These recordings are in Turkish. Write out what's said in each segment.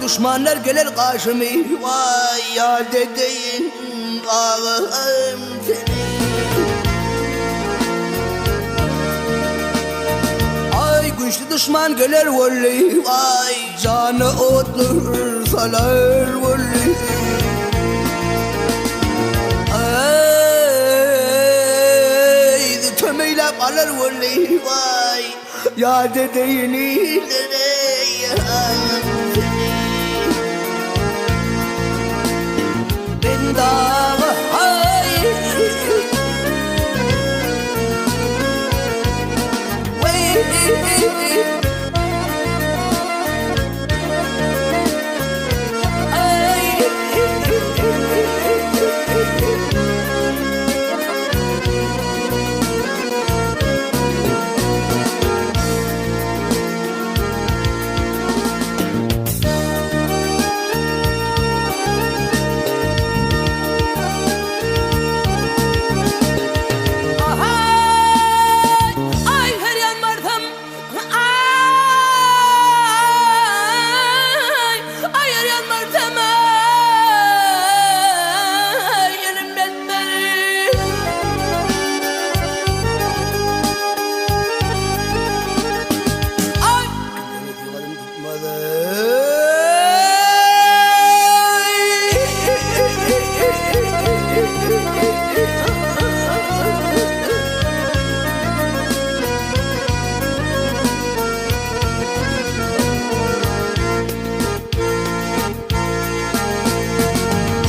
düşmanlar gelir karşıma. Vay ya dedeyin ağam seni. Ay güçlü düşman gelir vallahi. Vay canı otlar salar vallahi. Ay tömeyle alır vallahi. Vay ya dedeyini dedey ağam seni. Ben dağı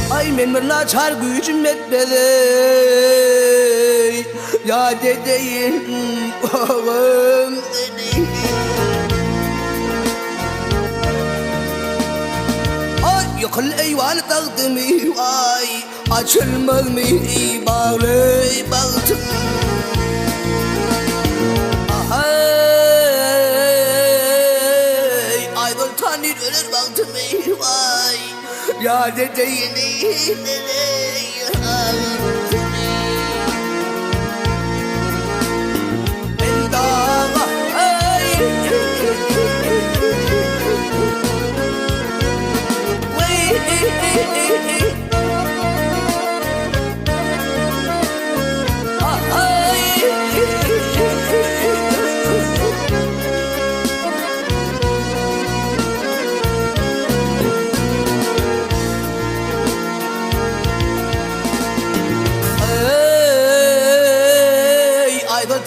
hay men bir naçar gücüm etmedi. Ya dedeyin babam seni. Ay yıkıl eyvanı taktımı. Ay açılmaz mı bağlı baktım. Ay dol tanır ölür baktım. Ay ya dedeyini dedey ağam seni. Ben dağa ay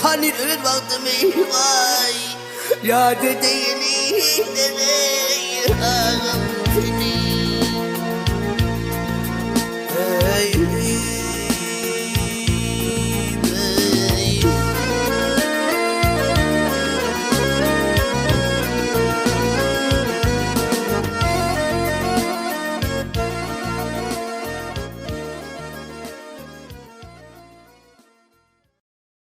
tanır ölür baktım. Vay ya dedeyini dedey ağam seni.